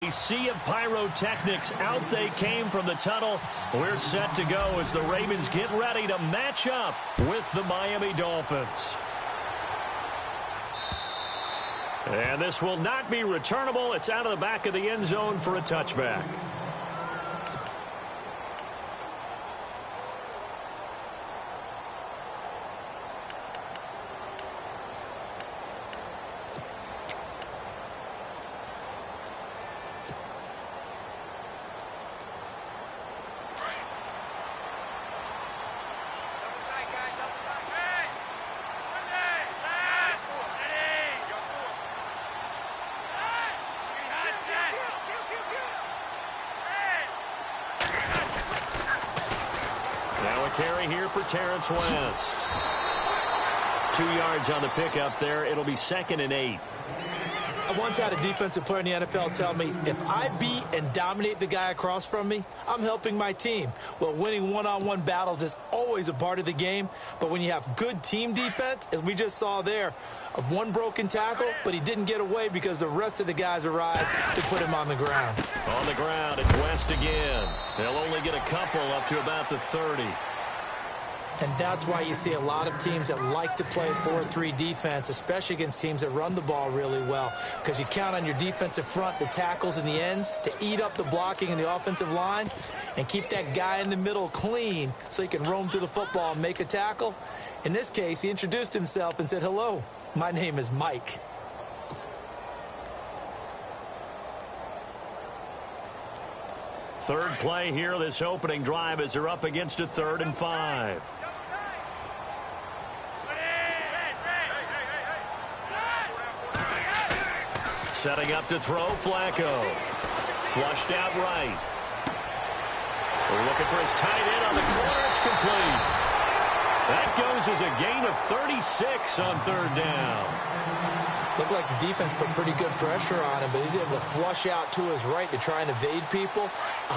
A sea of pyrotechnics. Out they came from the tunnel. We're set to go as the Ravens get ready to match up with the Miami Dolphins. And this will not be returnable. It's out of the back of the end zone for a touchback. Carry here for Terrence West. 2 yards on the pickup there. It'll be 2nd and 8. I once had a defensive player in the NFL tell me, if I beat and dominate the guy across from me, I'm helping my team. Well, winning one-on-one battles is always a part of the game, but when you have good team defense, as we just saw there, one broken tackle, but he didn't get away because the rest of the guys arrived to put him on the ground. On the ground, it's West again. They'll only get a couple up to about the 30. And that's why you see a lot of teams that like to play 4-3 defense, especially against teams that run the ball really well, because you count on your defensive front, the tackles and the ends, to eat up the blocking in the offensive line and keep that guy in the middle clean so he can roam to the football and make a tackle. In this case, he introduced himself and said, "Hello, my name is Mike." Third play here, this opening drive, as they're up against a 3rd and 5. Setting up to throw, Flacco. Flushed out right. We're looking for his tight end on the corner. It's complete. That goes as a gain of 36 on 3rd down. Looked like the defense put pretty good pressure on him, but he's able to flush out to his right to try and evade people.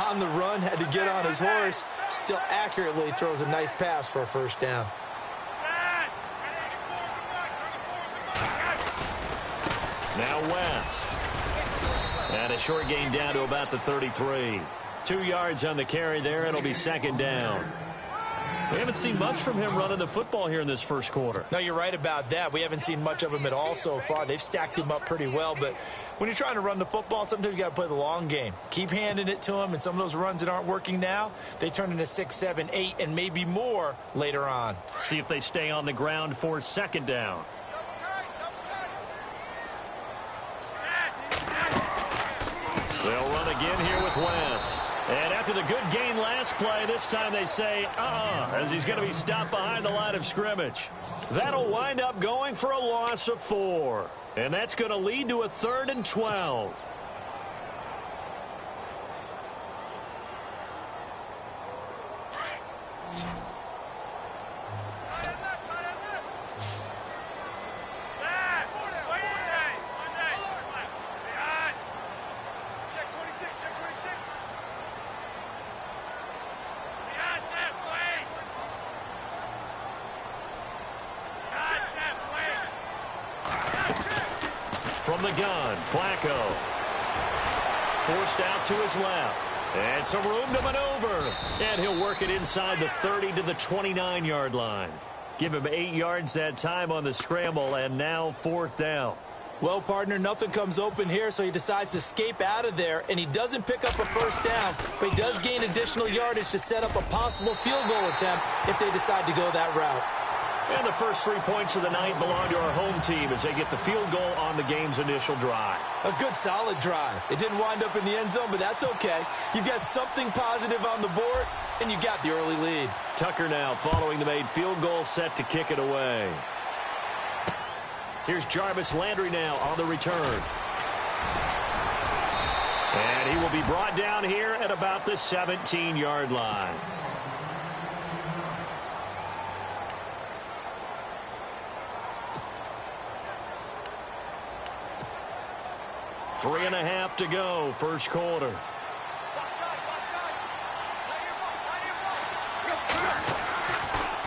On the run, had to get on his horse. Still accurately throws a nice pass for a 1st down. Now West. And a short gain down to about the 33. 2 yards on the carry there. It'll be 2nd down. We haven't seen much from him running the football here in this first quarter. No, you're right about that. We haven't seen much of him at all so far. They've stacked him up pretty well, but when you're trying to run the football, sometimes you got to play the long game. Keep handing it to him, and some of those runs that aren't working now, they turn into 6, 7, 8, and maybe more later on. See if they stay on the ground for 2nd down. They'll run again here with West. And after the good gain last play, this time they say, as he's going to be stopped behind the line of scrimmage. That'll wind up going for a loss of 4. And that's going to lead to a 3rd and 12. From the gun, Flacco. Forced out to his left. And some room to maneuver. And he'll work it inside the 30 to the 29-yard line. Give him 8 yards that time on the scramble, and now 4th down. Well, partner, nothing comes open here, so he decides to escape out of there, and he doesn't pick up a 1st down, but he does gain additional yardage to set up a possible field goal attempt if they decide to go that route. And the first 3 points of the night belong to our home team as they get the field goal on the game's initial drive. A good, solid drive. It didn't wind up in the end zone, but that's okay. You've got something positive on the board, and you got the early lead. Tucker now following the made field goal, set to kick it away. Here's Jarvis Landry now on the return. And he will be brought down here at about the 17-yard line. Three and a half to go, first quarter.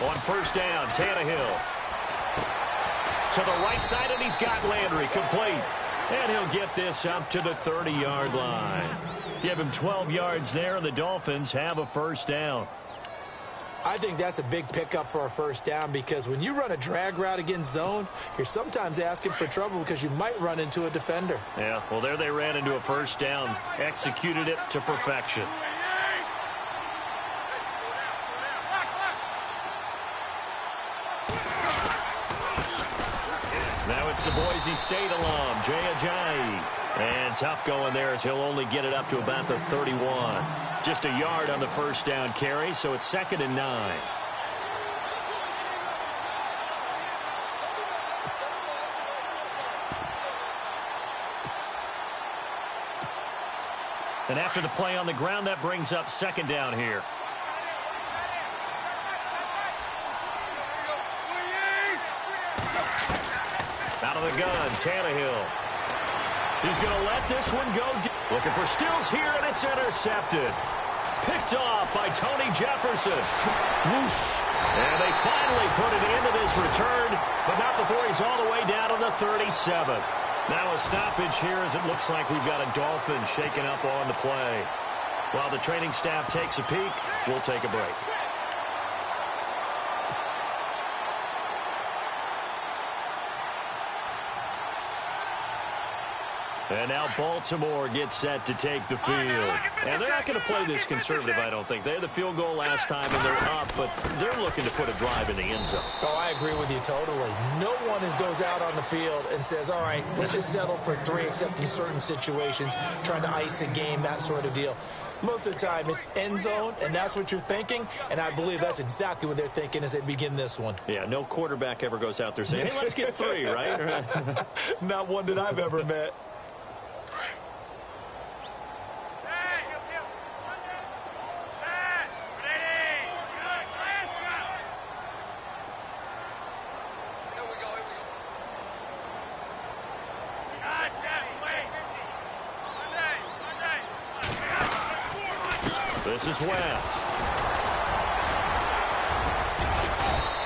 On 1st down, Tannehill. To the right side, and he's got Landry complete. And he'll get this up to the 30-yard line. Give him 12 yards there, and the Dolphins have a first down. I think that's a big pickup for a first down because when you run a drag route against zone, you're sometimes asking for trouble because you might run into a defender. Yeah, well, there they ran into a first down, executed it to perfection. Now it's the Boise State alum, Jay Ajayi. And tough going there as he'll only get it up to about the 31. Just a yard on the first down carry, so it's 2nd and 9. And after the play on the ground, that brings up 2nd down here. Out of the gun, Tannehill. He's going to let this one go. Looking for Stills here, and it's intercepted. Picked off by Tony Jefferson. Whoosh. And they finally put it into this return, but not before he's all the way down to the 37. Now a stoppage here as it looks like we've got a Dolphin shaking up on the play. While the training staff takes a peek, we'll take a break. And now Baltimore gets set to take the field. And they're not going to play this conservative, I don't think. They had the field goal last time, and they're up, but they're looking to put a drive in the end zone. Oh, I agree with you totally. No one goes out on the field and says, all right, let's just settle for 3, except in certain situations, trying to ice a game, that sort of deal. Most of the time, it's end zone, and that's what you're thinking, and I believe that's exactly what they're thinking as they begin this one. Yeah, no quarterback ever goes out there saying, hey, let's get 3, right? Not one that I've ever met. This is West.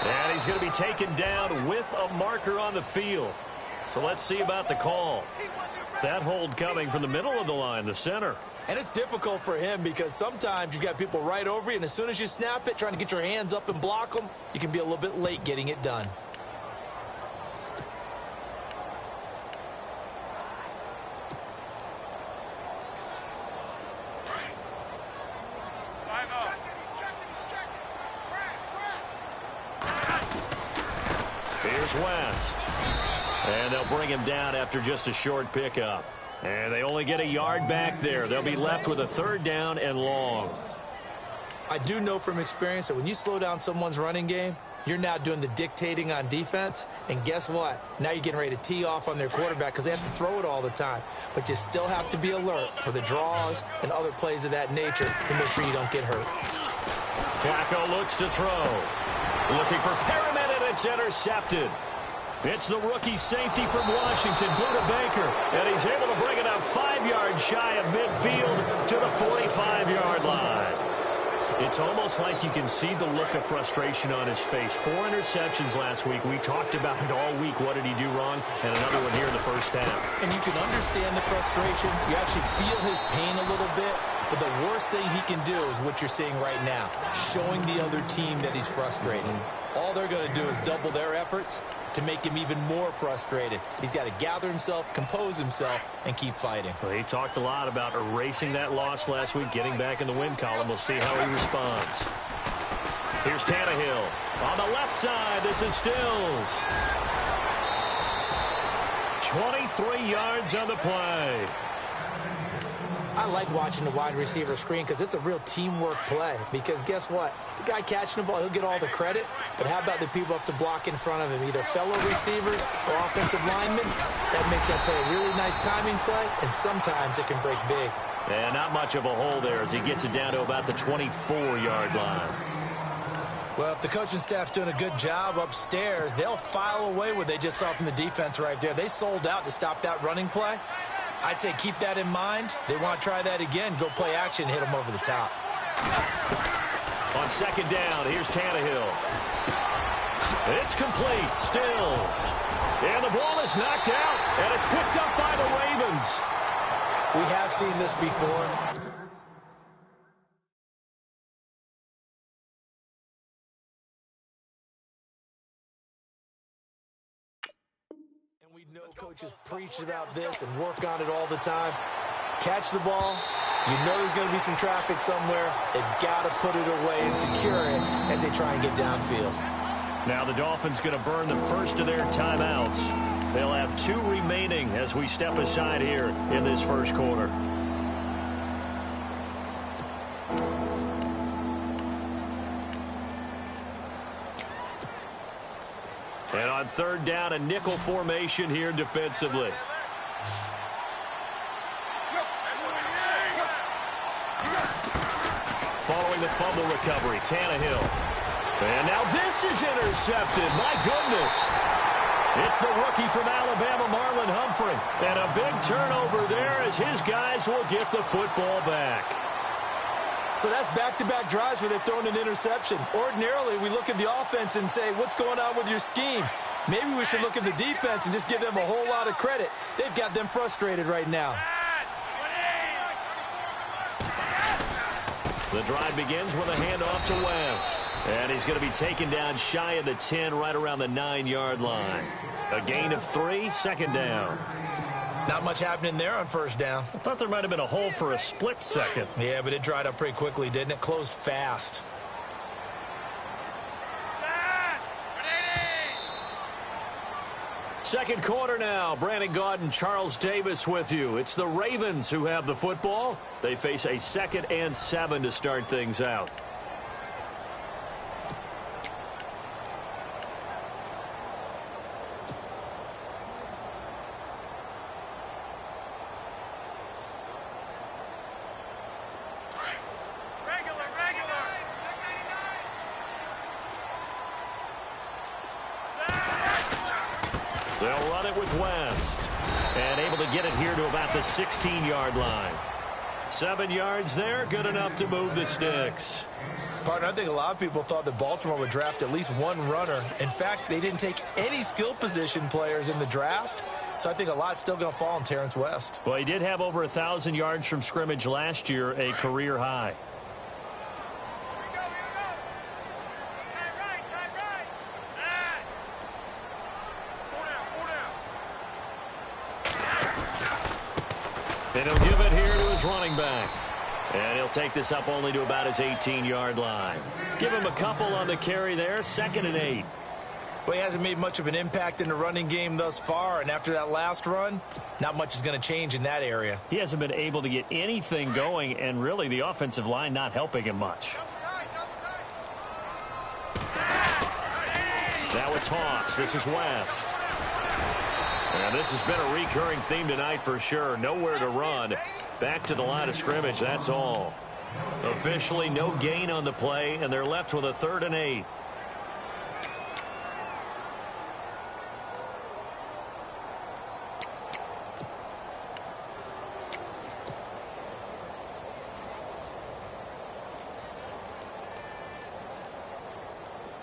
And he's going to be taken down with a marker on the field. So let's see about the call. That hold coming from the middle of the line, the center. And it's difficult for him because sometimes you've got people right over you, and as soon as you snap it, trying to get your hands up and block them, you can be a little bit late getting it done. Here's West. And they'll bring him down after just a short pickup. And they only get a yard back there. They'll be left with a 3rd down and long. I do know from experience that when you slow down someone's running game, you're now doing the dictating on defense. And guess what? Now you're getting ready to tee off on their quarterback because they have to throw it all the time. But you still have to be alert for the draws and other plays of that nature to make sure you don't get hurt. Flacco looks to throw. Looking for Perriman, and it's intercepted. It's the rookie safety from Washington, Buda Baker, and he's able to bring it up 5 yards shy of midfield to the 45-yard line. It's almost like you can see the look of frustration on his face. 4 interceptions last week. We talked about it all week. What did he do wrong? And another one here in the first half. And you can understand the frustration. You actually feel his pain a little bit. But the worst thing he can do is what you're seeing right now, showing the other team that he's frustrated. All they're going to do is double their efforts to make him even more frustrated. He's got to gather himself, compose himself, and keep fighting. Well, he talked a lot about erasing that loss last week, getting back in the win column. We'll see how he responds. Here's Tannehill. On the left side, this is Stills. 23 yards on the play. I like watching the wide receiver screen because it's a real teamwork play. Because guess what? The guy catching the ball, he'll get all the credit. But how about the people up to block in front of him, either fellow receivers or offensive linemen? That makes that play a really nice timing play, and sometimes it can break big. And not much of a hole there as he gets it down to about the 24-yard line. Well, if the coaching staff's doing a good job upstairs, they'll file away what they just saw from the defense right there. They sold out to stop that running play. I'd say keep that in mind. They want to try that again. Go play action, hit them over the top. On 2nd down, here's Tannehill. It's complete. Stills. And the ball is knocked out, and it's picked up by the Ravens. We have seen this before. And we know coaches preach about this and work on it all the time. Catch the ball. You know there's going to be some traffic somewhere. They've got to put it away and secure it as they try and get downfield. Now the Dolphins going to burn the first of their timeouts. They'll have 2 remaining as we step aside here in this first quarter. And on third down, a nickel formation here defensively. Following the fumble recovery, Tannehill. And now this is intercepted. My goodness. It's the rookie from Alabama, Marlon Humphrey. And a big turnover there as his guys will get the football back. So that's back-to-back drives where they've thrown an interception. Ordinarily, we look at the offense and say, what's going on with your scheme? Maybe we should look at the defense and just give them a whole lot of credit. They've got them frustrated right now. The drive begins with a handoff to West. And he's going to be taken down shy of the 10, right around the 9-yard line. A gain of 3, second down. Not much happening there on first down. I thought there might have been a hole for a split second. Yeah, but it dried up pretty quickly, didn't it? Closed fast. Second quarter now. Brandon Gaudin, Charles Davis with you. It's the Ravens who have the football. They face a 2nd and 7 to start things out. They'll run it with West. And able to get it here to about the 16-yard line. 7 yards there, good enough to move the sticks. Partner, I think a lot of people thought that Baltimore would draft at least one runner. In fact, they didn't take any skill position players in the draft. So I think a lot's still going to fall on Terrence West. Well, he did have over 1,000 yards from scrimmage last year, a career high. And he'll give it here to his running back. And he'll take this up only to about his 18-yard line. Give him a couple on the carry there, 2nd and 8. Well, he hasn't made much of an impact in the running game thus far, and after that last run, not much is going to change in that area. He hasn't been able to get anything going, and really the offensive line not helping him much. Now a toss. This is West. And this has been a recurring theme tonight for sure. Nowhere to run. Back to the line of scrimmage, that's all. Officially no gain on the play, and they're left with a 3rd and 8.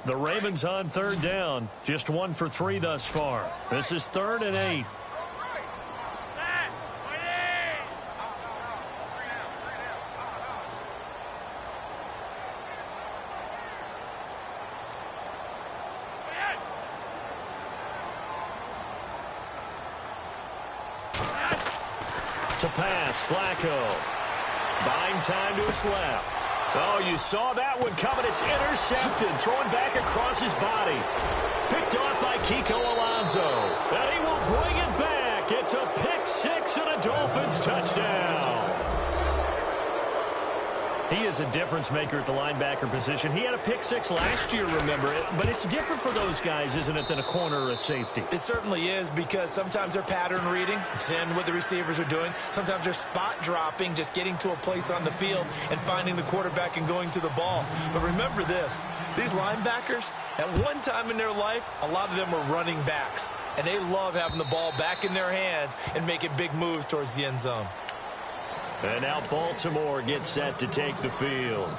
The Ravens on 3rd down. Just 1 for 3 thus far. This is 3rd and 8. To pass, Flacco. Buying time to his left. Oh, you saw that one coming. It's intercepted. Throwing back across his body. Picked off by Kiko Alonso. And he will bring it back. It's a pick-6 and a Dolphins touchdown. He is a difference maker at the linebacker position. He had a pick-6 last year, remember it. But it's different for those guys, isn't it, than a corner or a safety? It certainly is, because sometimes they're pattern reading, seeing what the receivers are doing. Sometimes they're spot dropping, just getting to a place on the field and finding the quarterback and going to the ball. But remember this, these linebackers, at one time in their life, a lot of them were running backs. And they love having the ball back in their hands and making big moves towards the end zone. And now Baltimore gets set to take the field.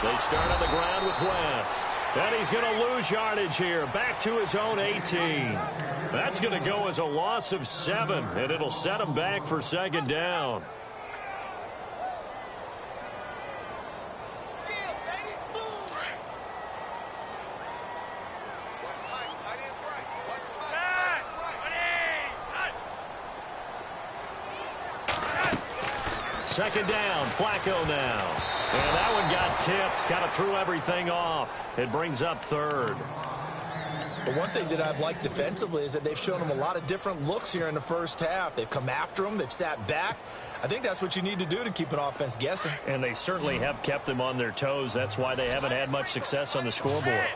They start on the ground with West. And he's going to lose yardage here. Back to his own 18. That's going to go as a loss of 7, and it'll set him back for second down. Second down, Flacco now. And that one got tipped, kind of threw everything off. It brings up third. But one thing that I've liked defensively is that they've shown him a lot of different looks here in the first half. They've come after him. They've sat back. I think that's what you need to do to keep an offense guessing. And they certainly have kept them on their toes. That's why they haven't had much success on the scoreboard.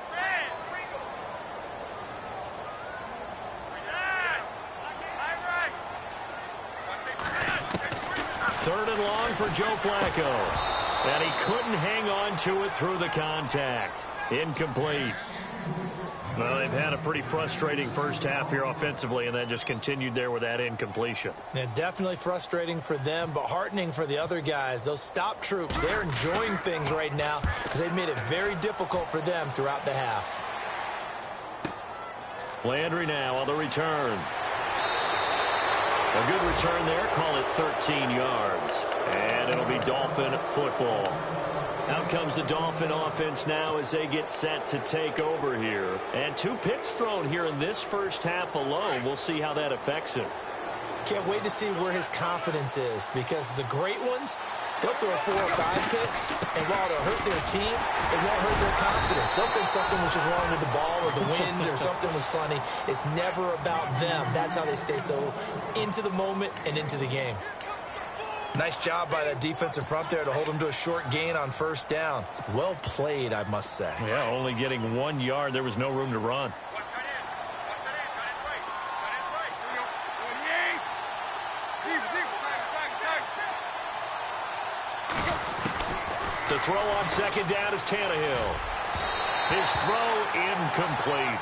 Third and long for Joe Flacco. And he couldn't hang on to it through the contact. Incomplete. Well, they've had a pretty frustrating first half here offensively, and that just continued there with that incompletion. Yeah, definitely frustrating for them, but heartening for the other guys. Those stop troops, they're enjoying things right now because they've made it very difficult for them throughout the half. Landry now on the return. A good return there. Call it 13 yards. And it'll be Dolphin football. Out comes the Dolphin offense now as they get set to take over here. And 2 picks thrown here in this first half alone. We'll see how that affects him. Can't wait to see where his confidence is, because the great ones, they'll throw 4 or 5 picks, and while it'll hurt their team, it won't hurt their confidence. They'll think something was just wrong with the ball or the wind or something was funny. It's never about them. That's how they stay so into the moment and into the game. Nice job by that defensive front there to hold them to a short gain on first down. Well played, I must say. Yeah, only getting 1 yard. There was no room to run. To throw on second down is Tannehill. His throw incomplete.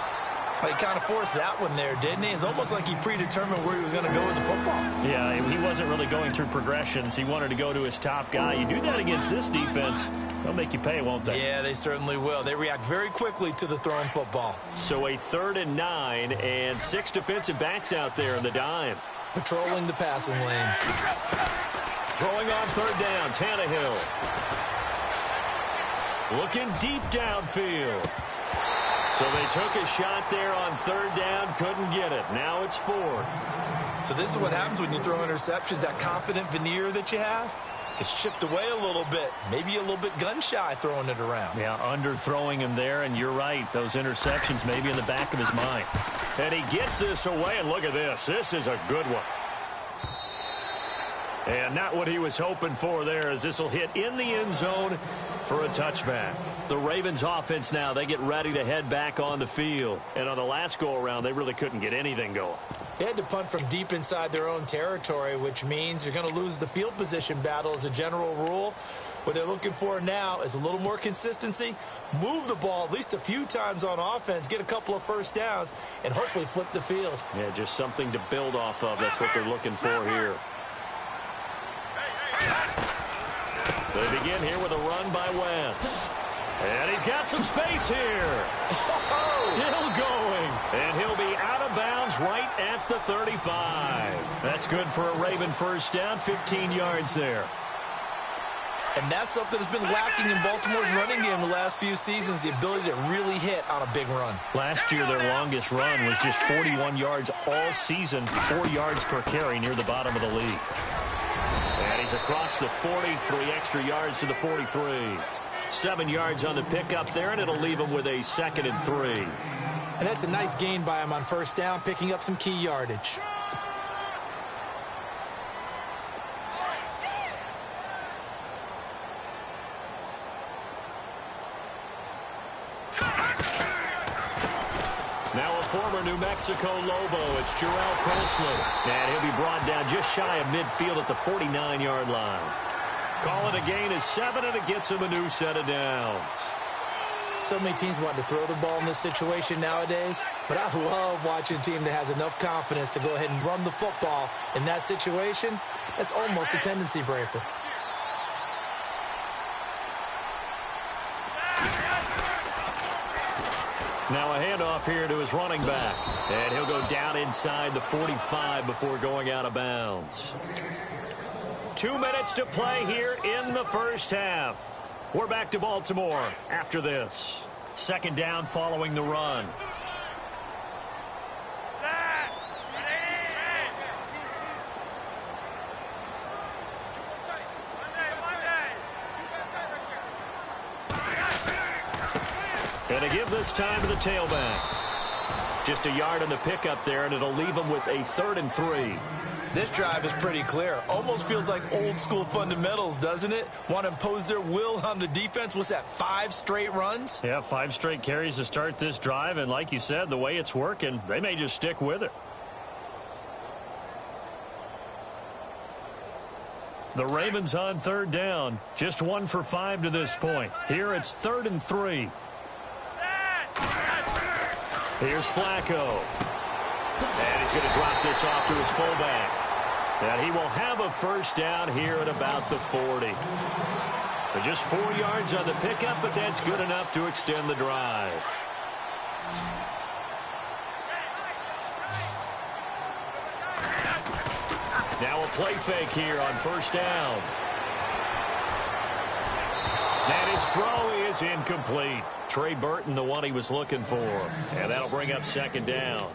He kind of forced that one there, didn't he? It's almost like he predetermined where he was going to go with the football. Yeah, he wasn't really going through progressions. He wanted to go to his top guy. You do that against this defense, they'll make you pay, won't they? Yeah, they certainly will. They react very quickly to the thrown football. So a 3rd and 9 and 6 defensive backs out there in the dime. Patrolling the passing lanes. Throwing on 3rd down, Tannehill. Looking deep downfield. So they took a shot there on 3rd down, couldn't get it. Now it's 4th. So this is what happens when you throw interceptions. That confident veneer that you have, it's chipped away a little bit. Maybe a little bit gun-shy throwing it around. Yeah, underthrowing him there, and you're right. Those interceptions may be in the back of his mind. And he gets this away, and look at this. This is a good one. And not what he was hoping for there, as this will hit in the end zone for a touchback. The Ravens offense now, they get ready to head back on the field. And on the last go-around, they really couldn't get anything going. They had to punt from deep inside their own territory, which means you're going to lose the field position battle as a general rule. What they're looking for now is a little more consistency, move the ball at least a few times on offense, get a couple of first downs, and hopefully flip the field. Yeah, just something to build off of. That's what they're looking for here. They begin here with a run by West. And he's got some space here. Still going. And he'll be out of bounds right at the 35. That's good for a Raven first down, 15 yards there. And that's something that's been lacking in Baltimore's running game the last few seasons, the ability to really hit on a big run. Last year, their longest run was just 41 yards all season, 4 yards per carry near the bottom of the league. And he's across the 40, 3 extra yards to the 43. 7 yards on the pickup there, and it'll leave him with a 2nd and 3. And that's a nice gain by him on first down, picking up some key yardage. Now a former New Mexico Lobo, it's Jarrell Presley. And he'll be brought down just shy of midfield at the 49-yard line. Call it a gain of 7, and it gets him a new set of downs. So many teams want to throw the ball in this situation nowadays, but I love watching a team that has enough confidence to go ahead and run the football in that situation. That's almost a tendency breaker. Now a handoff here to his running back. And he'll go down inside the 45 before going out of bounds. 2 minutes to play here in the first half. We're back to Baltimore after this. Second down following the run. And to give this time to the tailback. Just a yard on the pickup there, and it'll leave them with a 3rd and 3. This drive is pretty clear. Almost feels like old school fundamentals, doesn't it? Want to impose their will on the defense. What's that, 5 straight runs? Yeah, 5 straight carries to start this drive, and like you said, the way it's working, they may just stick with it. The Ravens on 3rd down. Just 1 for 5 to this point. Here it's 3rd and 3. Here's Flacco. And he's going to drop this off to his fullback. And he will have a first down here at about the 40. So just 4 yards on the pickup, but that's good enough to extend the drive. Now a play fake here on first down. And his throw is incomplete. Trey Burton, the one he was looking for. And that'll bring up second down.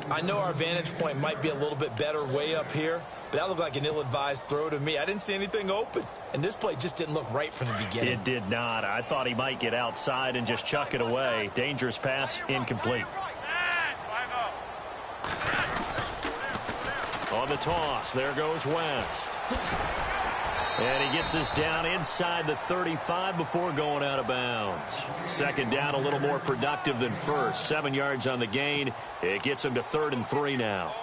I know our vantage point might be a little bit better way up here, but that looked like an ill-advised throw to me. I didn't see anything open, and this play just didn't look right from the beginning. It did not. I thought he might get outside and just chuck it away. Dangerous pass, incomplete. On the toss, there goes West. And he gets us down inside the 35 before going out of bounds. Second down, a little more productive than first. 7 yards on the gain. It gets him to 3rd and 3 now.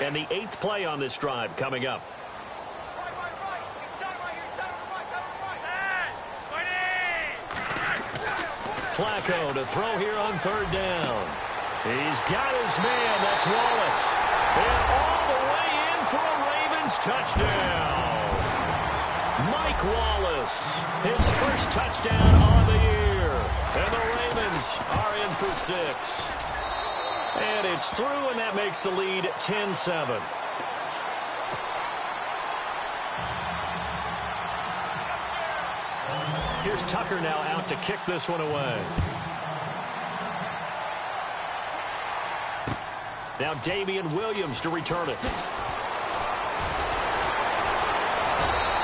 And the 8th play on this drive coming up. Flacco to throw here on 3rd down. He's got his man. That's Wallace. And all the way in for a Ravens touchdown. Mike Wallace, his first touchdown on the year. And the Ravens are in for 6. And it's through, and that makes the lead 10-7. Here's Tucker now out to kick this one away. Now Damian Williams to return it.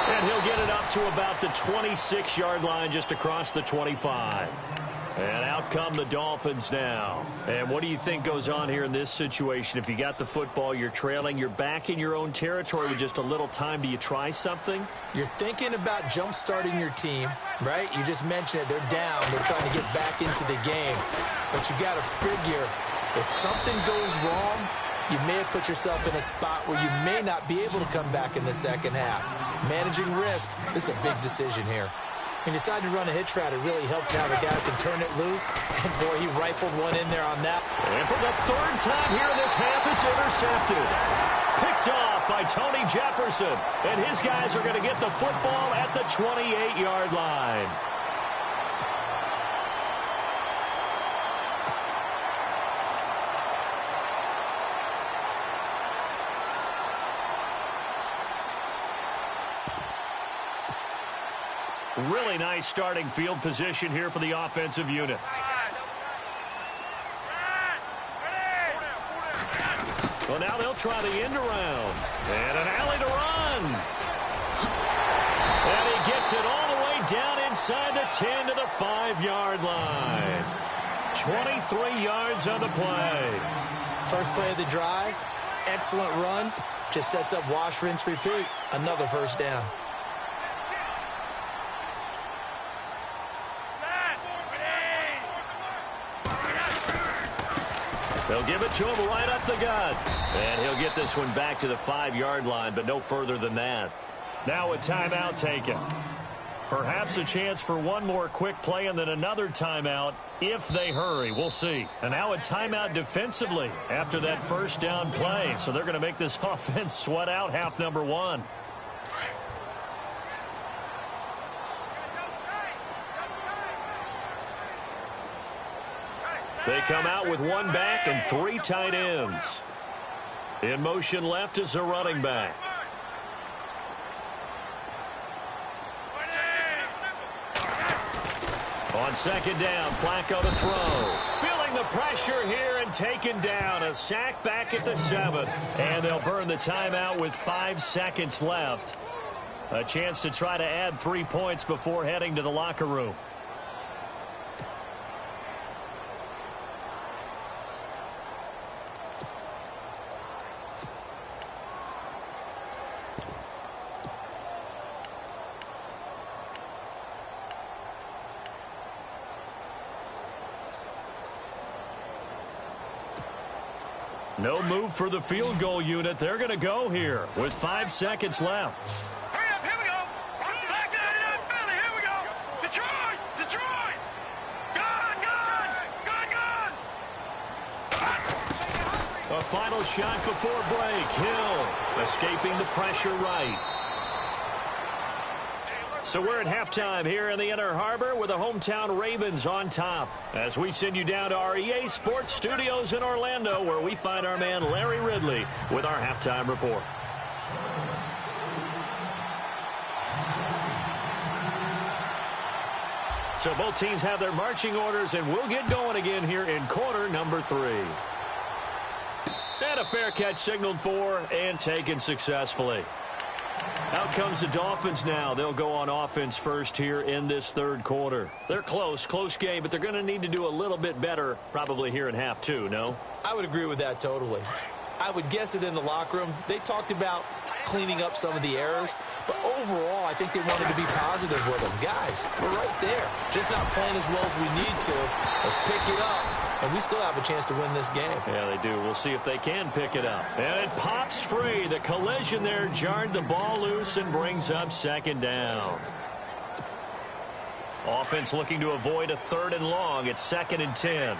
And he'll get it up to about the 26-yard line, just across the 25. And out come the Dolphins now. And what do you think goes on here in this situation? If you got the football, you're trailing, you're back in your own territory with just a little time. Do you try something? You're thinking about jump-starting your team, right? You just mentioned it. They're down. They're trying to get back into the game. But you got to figure, if something goes wrong, you may have put yourself in a spot where you may not be able to come back in the second half. Managing risk, this is a big decision here. He decided to run a hitch route. It really helped to have a guy who can turn it loose. And, boy, he rifled one in there on that. And for the 3rd time here in this half, it's intercepted. Picked off by Tony Jefferson. And his guys are going to get the football at the 28-yard line. Really nice starting field position here for the offensive unit. Well, now they'll try the end around. And an alley to run. And he gets it all the way down inside the 10 to the 5-yard line. 23 yards on the play. First play of the drive. Excellent run. Just sets up wash, rinse, repeat. Another first down. They'll give it to him right up the gut. And he'll get this one back to the 5-yard line, but no further than that. Now a timeout taken. Perhaps a chance for one more quick play and then another timeout if they hurry. We'll see. And now a timeout defensively after that first down play. So they're going to make this offense sweat out half number one. They come out with one back and three tight ends. In motion left is a running back. On second down, Flacco to throw. Feeling the pressure here and taken down. A sack back at the 7. And they'll burn the timeout with 5 seconds left. A chance to try to add 3 points before heading to the locker room. No move for the field goal unit. They're going to go here with 5 seconds left. Hurry up, here we go. Back to Philly, here we go. Detroit, Detroit. Gone. A final shot before break. Hill escaping the pressure right. So we're at halftime here in the Inner Harbor with the hometown Ravens on top. As we send you down to our EA Sports Studios in Orlando, where we find our man Larry Ridley with our halftime report. So both teams have their marching orders, and we'll get going again here in quarter number 3. And a fair catch signaled for and taken successfully. Out comes the Dolphins now. They'll go on offense first here in this third quarter. They're close game, but they're going to need to do a little bit better probably here in half 2, no? I would agree with that totally. I would guess it in the locker room. They talked about cleaning up some of the errors, but overall, I think they wanted to be positive with them. Guys, we're right there. Just not playing as well as we need to. Let's pick it up. And we still have a chance to win this game. Yeah, they do. We'll see if they can pick it up. And it pops free. The collision there jarred the ball loose and brings up second down. Offense looking to avoid a 3rd and long. It's 2nd and 10.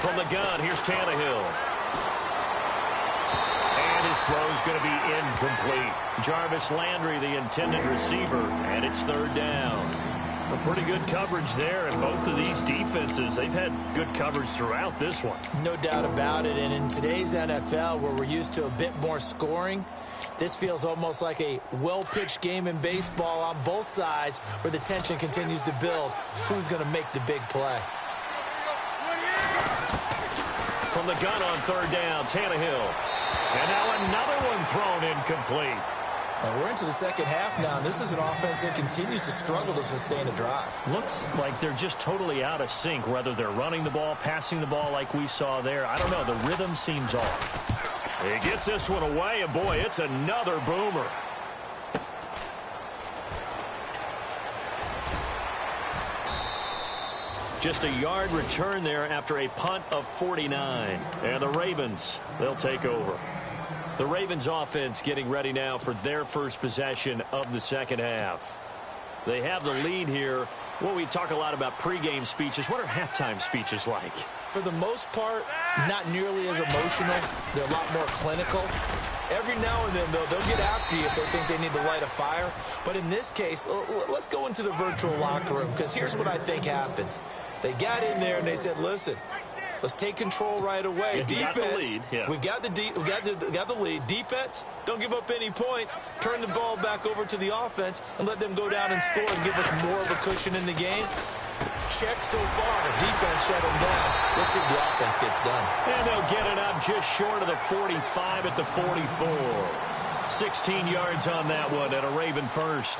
From the gun, here's Tannehill. And his throw's going to be incomplete. Jarvis Landry, the intended receiver, and it's 3rd down. A pretty good coverage there, and both of these defenses, they've had good coverage throughout this one. No doubt about it, and in today's NFL, where we're used to a bit more scoring, this feels almost like a well-pitched game in baseball on both sides where the tension continues to build. Who's going to make the big play? From the gun on 3rd down, Tannehill. And now another one thrown incomplete. And we're into the second half now, and this is an offense that continues to struggle to sustain a drive. Looks like they're just totally out of sync, whether they're running the ball, passing the ball like we saw there. I don't know. The rhythm seems off. He gets this one away, and boy, it's another boomer. Just a yard return there after a punt of 49. And the Ravens, they'll take over. The Ravens offense getting ready now for their first possession of the second half. They have the lead here. Well, we talk a lot about pregame speeches. What are halftime speeches like? For the most part, not nearly as emotional. They're a lot more clinical. Every now and then, though, they'll get after you if they think they need to light a fire. But in this case, let's go into the virtual locker room, because here's what I think happened. They got in there and they said, listen, let's take control right away. Defense, we've got the lead. Defense, don't give up any points. Turn the ball back over to the offense and let them go down and score and give us more of a cushion in the game. Check so far. Defense shut them down. Let's see if the offense gets done. And they'll get it up just short of the 45 at the 44. 16 yards on that one and a Raven first.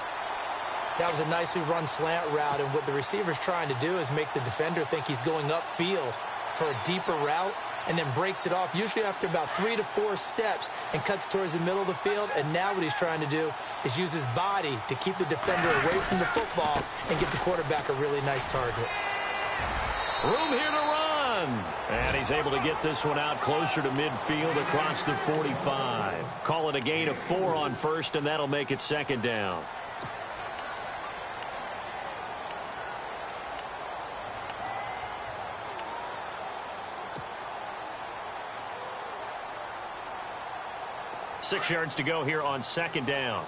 That was a nicely run slant route, and what the receiver's trying to do is make the defender think he's going upfield for a deeper route, and then breaks it off, usually after about 3 to 4 steps, and cuts towards the middle of the field. And now what he's trying to do is use his body to keep the defender away from the football and give the quarterback a really nice target. Room here to run. And he's able to get this one out closer to midfield across the 45. Call it a gain of 4 on first, and that'll make it second down. Six yards to go here on second down.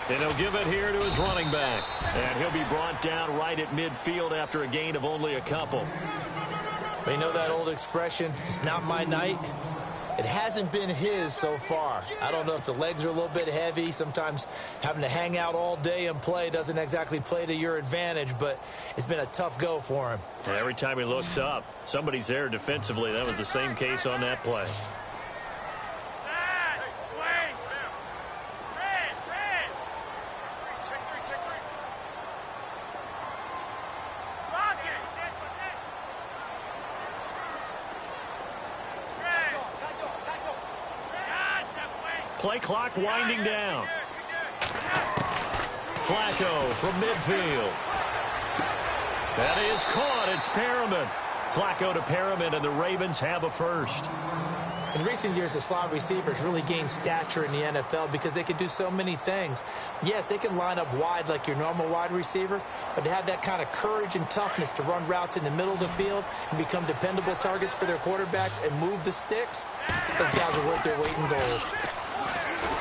And he'll give it here to his running back. And he'll be brought down right at midfield after a gain of only a couple. You know that old expression, it's not my night? It hasn't been his so far. I don't know if the legs are a little bit heavy. Sometimes having to hang out all day and play doesn't exactly play to your advantage, but it's been a tough go for him. Every time he looks up, somebody's there defensively. That was the same case on that play. Play clock winding down. Flacco from midfield. That is caught. It's Perriman. Flacco to Perriman, and the Ravens have a first. In recent years, the slot receivers really gained stature in the NFL because they can do so many things. Yes, they can line up wide like your normal wide receiver, but to have that kind of courage and toughness to run routes in the middle of the field and become dependable targets for their quarterbacks and move the sticks, those guys are worth their weight in gold.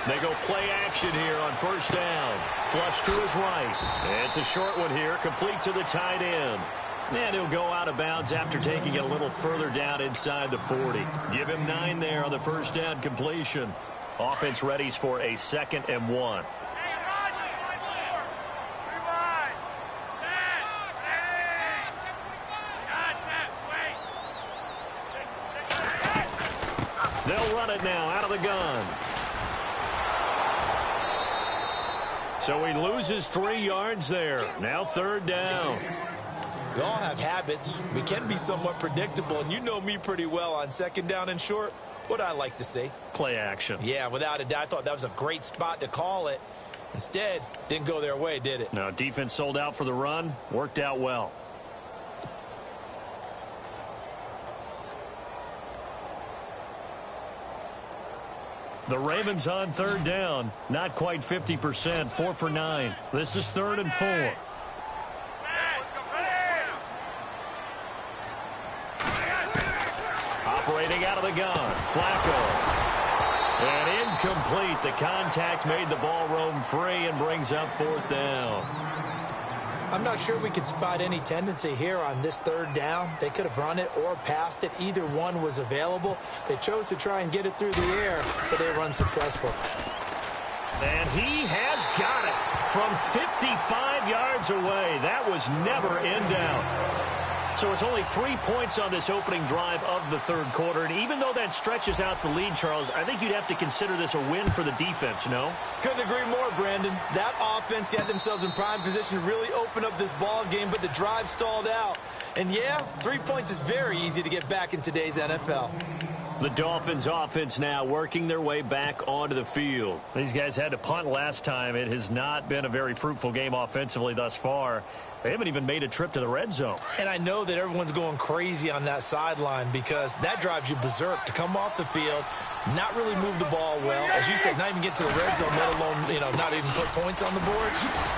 They go play action here on first down. Flush to his right. It's a short one here, complete to the tight end. And he'll go out of bounds after taking it a little further down inside the 40. Give him 9 there on the first down completion. Offense readies for a 2nd and 1. They'll run it now out of the gun. So he loses 3 yards there. Now 3rd down. We all have habits. We can be somewhat predictable, and you know me pretty well on 2nd down and short. What I like to say? Play action. Yeah, without a doubt. I thought that was a great spot to call it. Instead, didn't go their way, did it? No, defense sold out for the run. Worked out well. The Ravens on 3rd down. Not quite 50%. 4 for 9. This is 3rd and 4. Operating out of the gun. Flacco. And incomplete. The contact made the ball roam free and brings up 4th down. I'm not sure we could spot any tendency here on this 3rd down. They could have run it or passed it. Either one was available. They chose to try and get it through the air, but they were unsuccessful. And he has got it from 55 yards away. That was never in doubt. So it's only 3 points on this opening drive of the 3rd quarter. And even though that stretches out the lead, Charles, I think you'd have to consider this a win for the defense, no? Couldn't agree more, Brandon. That offense got themselves in prime position to really open up this ball game, but the drive stalled out. And yeah, 3 points is very easy to get back in today's NFL. The Dolphins offense now working their way back onto the field. These guys had to punt last time. It has not been a very fruitful game offensively thus far. They haven't even made a trip to the red zone. And I know that everyone's going crazy on that sideline because that drives you berserk to come off the field, not really move the ball well. As you said, not even get to the red zone, let alone, not even put points on the board.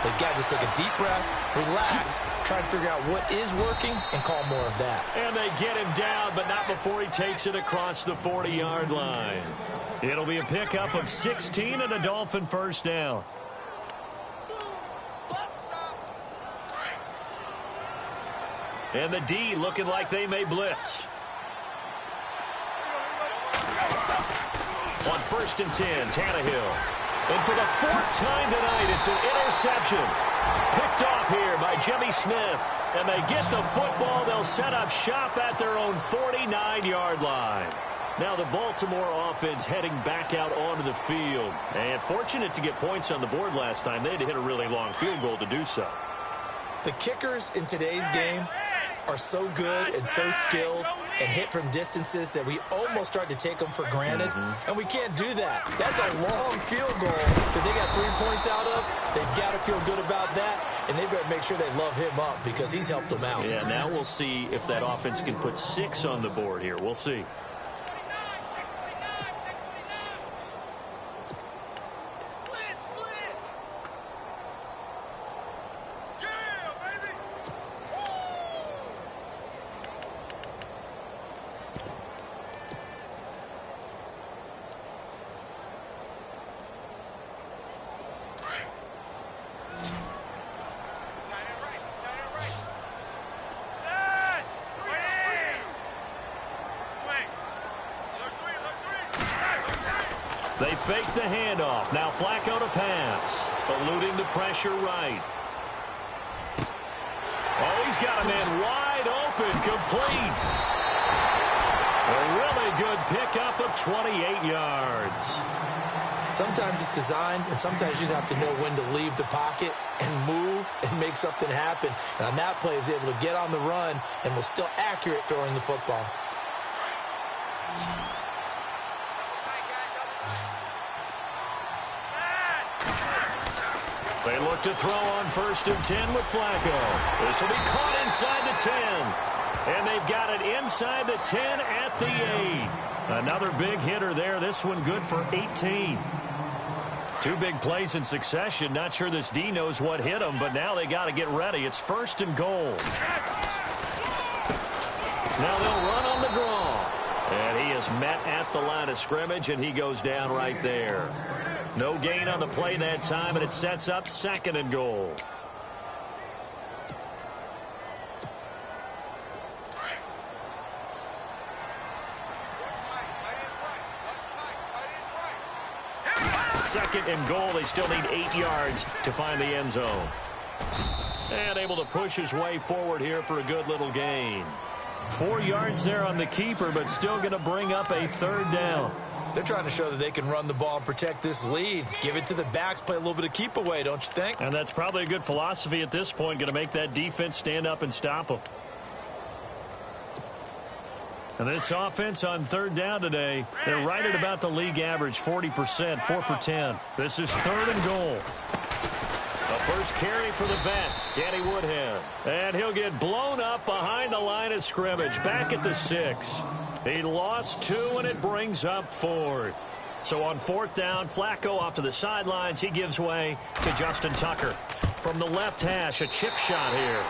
They've got to just take a deep breath, relax, try to figure out what is working, and call more of that. And they get him down, but not before he takes it across the 40-yard line. It'll be a pickup of 16 and a Dolphin first down. And the D looking like they may blitz. On 1st and 10, Tannehill. And for the 4th time tonight, it's an interception. Picked off here by Jimmy Smith. And they get the football. They'll set up shop at their own 49-yard line. Now the Baltimore offense heading back out onto the field. And fortunate to get points on the board last time. They had to hit a really long field goal to do so. The kickers in today's game are so good and so skilled and hit from distances that we almost start to take them for granted, and we can't do that. That's a long field goal that they got 3 points out of. They've got to feel good about that, and they better make sure they love him up because he's helped them out. Yeah, now we'll see if that offense can put 6 on the board here. We'll see. They fake the handoff. Now Flacco to pass. Eluding the pressure right. Oh, he's got a man wide open. Complete. A really good pickup of 28 yards. Sometimes it's designed, and sometimes you just have to know when to leave the pocket and move and make something happen. And on that play, he was able to get on the run and was still accurate throwing the football. They look to throw on 1st and 10 with Flacco. This will be caught inside the 10. And they've got it inside the 10 at the 8. Another big hitter there. This one good for 18. 2 big plays in succession. Not sure this D knows what hit him, but now they got to get ready. It's 1st and goal. Now they'll run on the draw. And he is met at the line of scrimmage, and he goes down right there. No gain on the play that time, and it sets up 2nd and goal. Second and goal. They still need 8 yards to find the end zone. And able to push his way forward here for a good little gain. 4 yards there on the keeper, but still going to bring up a 3rd down. They're trying to show that they can run the ball and protect this lead. Give it to the backs, play a little bit of keep away, don't you think? And that's probably a good philosophy at this point, going to make that defense stand up and stop them. And this offense on 3rd down today, they're right at about the league average, 40%, 4 for 10. This is 3rd and goal. The first carry for the vet, Danny Woodhead. And he'll get blown up behind the line of scrimmage, back at the 6. He lost 2, and it brings up 4th. So on 4th down, Flacco off to the sidelines. He gives way to Justin Tucker. From the left hash, a chip shot here.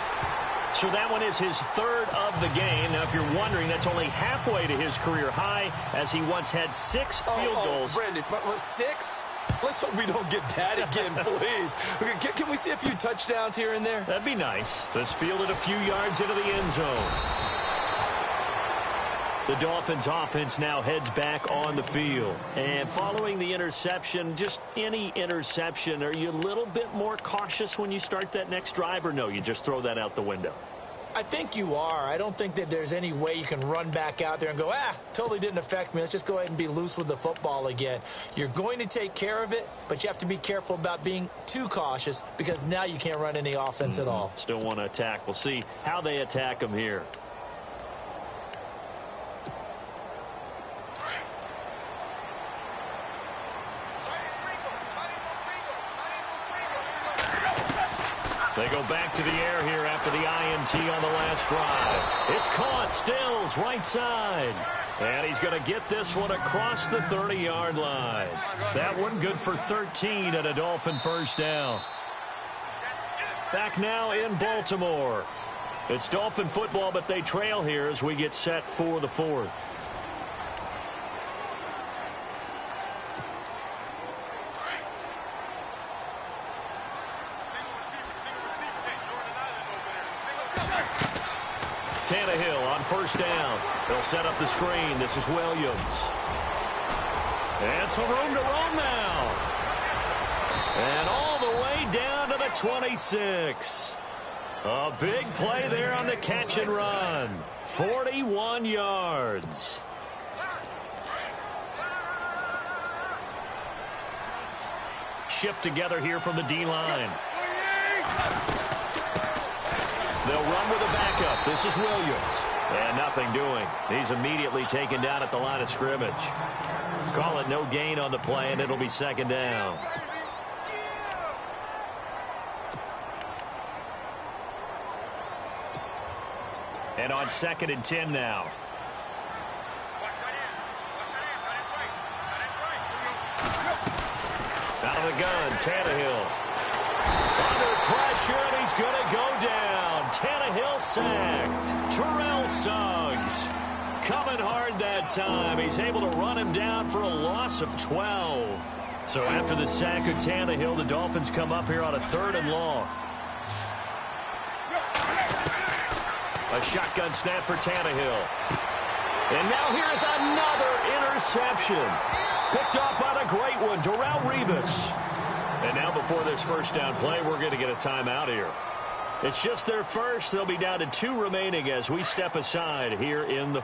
So that one is his 3rd of the game. Now, if you're wondering, that's only halfway to his career high, as he once had 6 field goals. Brandon, 6? Let's hope we don't get that again, please. Can we see a few touchdowns here and there? That'd be nice. This fielded a few yards into the end zone. The Dolphins offense now heads back on the field. And following the interception, just any interception, are you a little bit more cautious when you start that next drive, or no, you just throw that out the window? I think you are. I don't think that there's any way you can run back out there and go, totally didn't affect me. Let's just go ahead and be loose with the football again. You're going to take care of it, but you have to be careful about being too cautious because now you can't run any offense at all. Still want to attack. We'll see how they attack them here. They go back to the air here after the INT on the last drive. It's caught. Stills right side. And he's going to get this one across the 30-yard line. That one good for 13 and a Dolphin first down. Back now in Baltimore. It's Dolphin football, but they trail here as we get set for the 4th. Tannehill on first down. They'll set up the screen. This is Williams. And some room to roam now. And all the way down to the 26. A big play there on the catch and run. 41 yards. Shift together here from the D-line. They'll run with a backup. This is Williams. And nothing doing. He's immediately taken down at the line of scrimmage. Call it no gain on the play, and it'll be second down. And on 2nd and 10 now. Out of the gun, Tannehill. Under pressure, and he's going to go down. Tannehill sacked. Terrell Suggs coming hard that time. He's able to run him down for a loss of 12. So after the sack of Tannehill, the Dolphins come up here on a 3rd and long. A shotgun snap for Tannehill. And now here's another interception. Picked off by the great one, Darrelle Revis. And now before this first down play, we're going to get a timeout here. It's just their first. They'll be down to 2 remaining as we step aside here in the